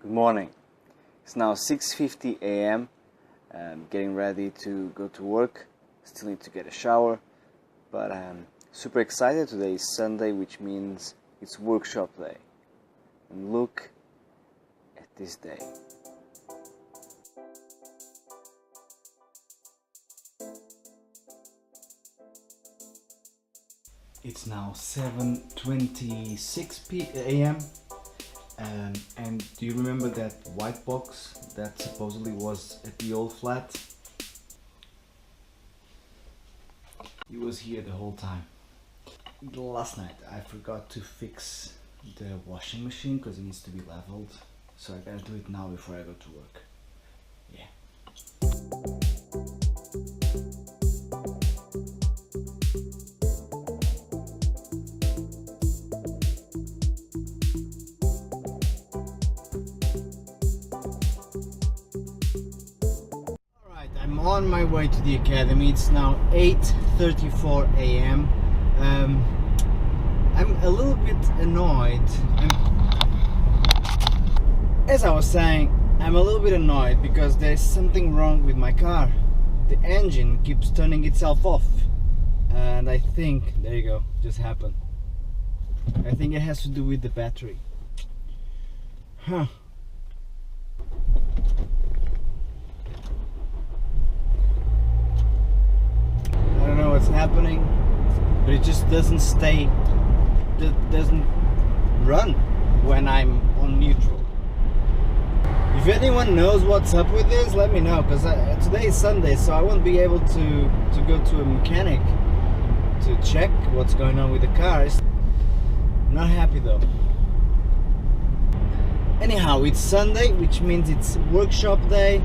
Good morning. It's now 6:50 a.m. I'm getting ready to go to work. Still need to get a shower, but I'm super excited. Today is Sunday, which means it's workshop day. And look at this day. It's now 7:26 a.m. And do you remember that white box that supposedly was at the old flat? It was here the whole time. Last night I forgot to fix the washing machine because it needs to be leveled, so I gotta do it now before I go to work. Yeah. I'm on my way to the academy. It's now 8:34 a.m. I'm a little bit annoyed. As I was saying, I'm a little bit annoyed because there's something wrong with my car. The engine keeps turning itself off, and I think, there you go, just happened. I think it has to do with the battery. Huh. I don't know what's happening, but it just doesn't run when I'm on neutral. If anyone knows what's up with this, let me know, because today is Sunday, so I won't be able to go to a mechanic to check what's going on with the cars. I'm not happy though. Anyhow, it's Sunday, which means it's workshop day.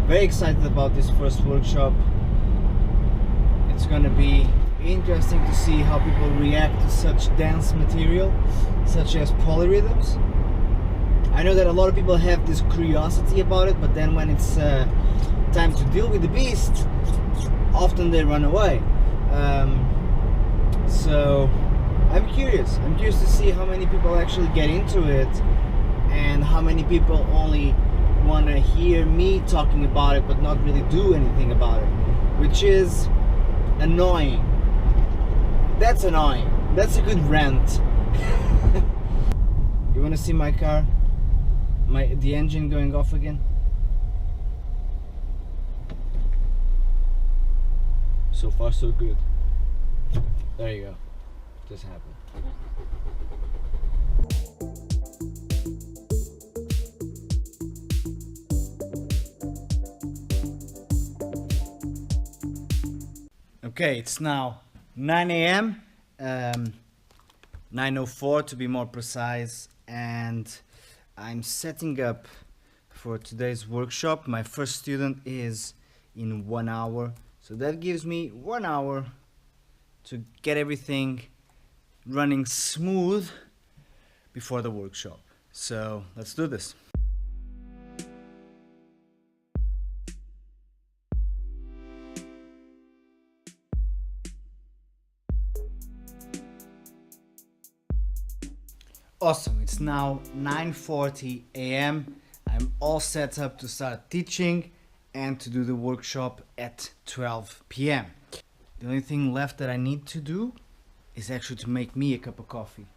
Very excited about this first workshop. It's gonna be interesting to see how people react to such dense material, such as polyrhythms. I know that a lot of people have this curiosity about it, but then when it's time to deal with the beast, often they run away. So I'm curious to see how many people actually get into it and how many people only want to hear me talking about it but not really do anything about it, which is annoying. That's annoying. That's a good rant. You want to see my car? The engine going off again? So far so good. There you go. Just happened. Okay, it's now 9 a.m. 9:04 to be more precise, and I'm setting up for today's workshop. My first student is in 1 hour, so that gives me 1 hour to get everything running smooth before the workshop. So let's do this. Awesome, it's now 9:40 a.m. I'm all set up to start teaching and to do the workshop at 12 p.m. The only thing left that I need to do is actually to make me a cup of coffee.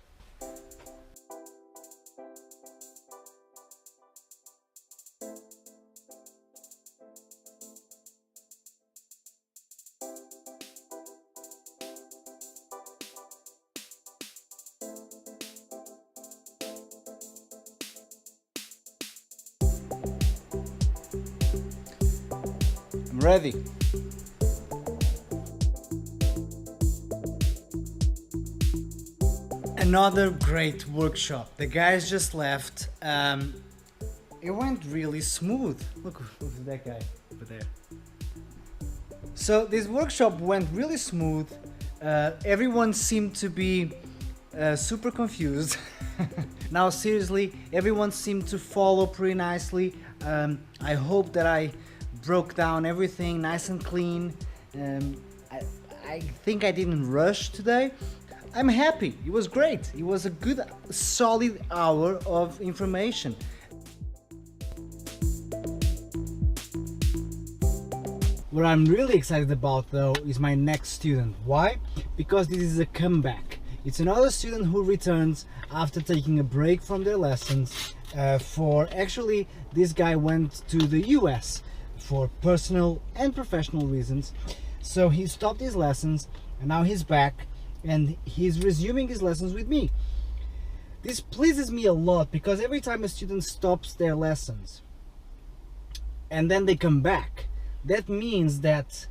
I'm ready. Another great workshop. The guys just left. It went really smooth. Look at that guy over there. So this workshop went really smooth. Everyone seemed to be super confused. Now seriously, everyone seemed to follow pretty nicely. I hope that I broke down everything nice and clean. I think I didn't rush today. I'm happy. It was great. It was a good, solid hour of information. What I'm really excited about though is my next student. Why? Because this is a comeback. It's another student who returns after taking a break from their lessons. Actually, this guy went to the US for personal and professional reasons. So he stopped his lessons and now he's back and he's resuming his lessons with me. This pleases me a lot because every time a student stops their lessons and then they come back, that means that,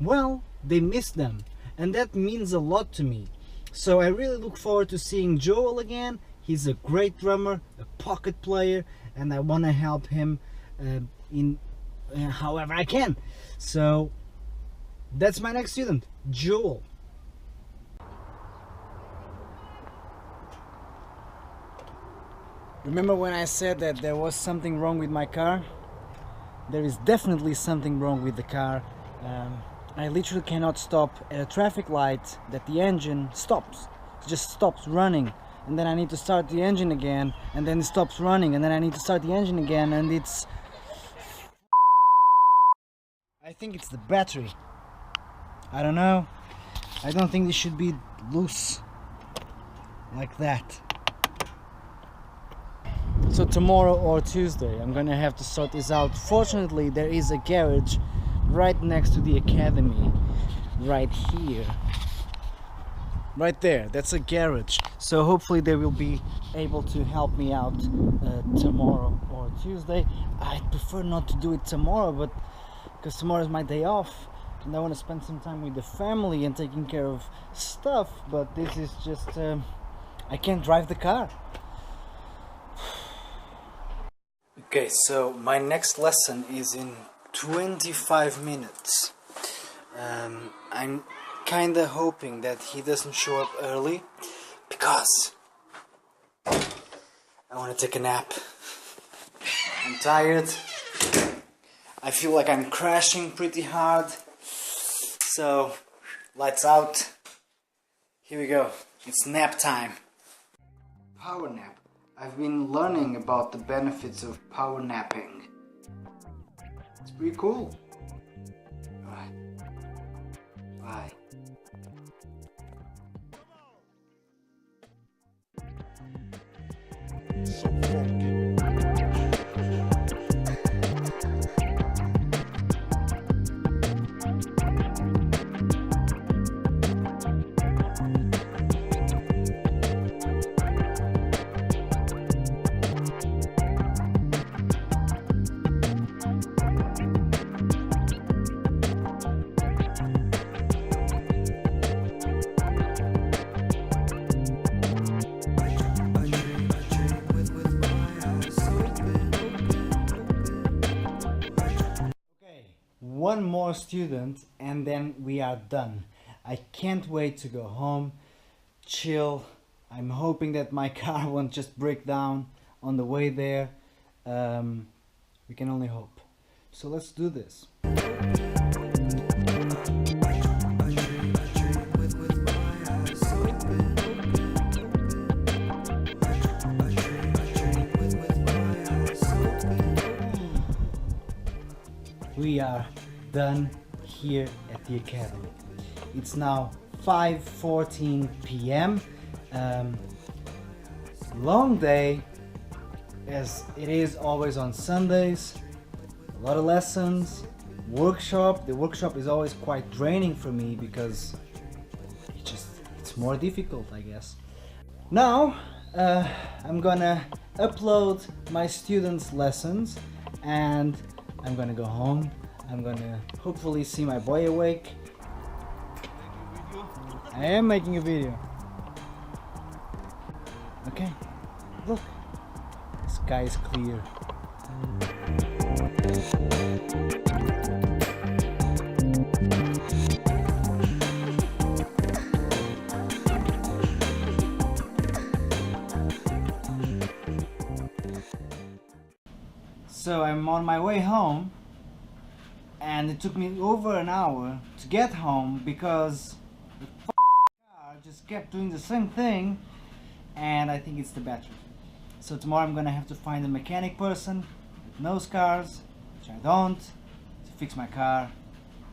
well, they missed them, and that means a lot to me. So I really look forward to seeing Joel again. He's a great drummer, a pocket player, and I want to help him in however I can. So that's my next student, Joel. Remember when I said that there was something wrong with my car? There is definitely something wrong with the car. I literally cannot stop at a traffic light that the engine stops. It just stops running, and then I need to start the engine again, and then it stops running, and then I need to start the engine again, and it's... I think it's the battery. I don't know. I don't think this should be loose like that. So tomorrow or Tuesday I'm gonna have to sort this out. Fortunately, there is a garage right next to the academy, right here, right there. That's a garage, so hopefully they will be able to help me out tomorrow or Tuesday. I prefer not to do it tomorrow, but because tomorrow is my day off and I want to spend some time with the family and taking care of stuff, but this is just I can't drive the car. Okay, so my next lesson is in 25 minutes. I'm kinda hoping that he doesn't show up early because I want to take a nap. I'm tired. I feel like I'm crashing pretty hard. So, lights out. Here we go. It's nap time. Power nap. I've been learning about the benefits of power napping. It's pretty cool. Alright. Bye. So funky. One more student and then we are done. I can't wait to go home, chill. I'm hoping that my car won't just break down on the way there. We can only hope. So let's do this. We are done here at the academy. It's now 5:14 p.m. Long day, as it is always on Sundays. A lot of lessons, workshop. The workshop is always quite draining for me because it's more difficult, I guess. Now I'm gonna upload my students' lessons and I'm gonna go home. I'm gonna hopefully see my boy awake. I am making a video. Okay, look, the sky is clear. So I'm on my way home, and it took me over an hour to get home because the car just kept doing the same thing, and I think it's the battery. So tomorrow I'm gonna have to find a mechanic person that knows cars, which I don't, to fix my car,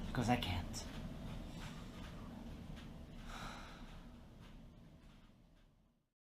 because I can't.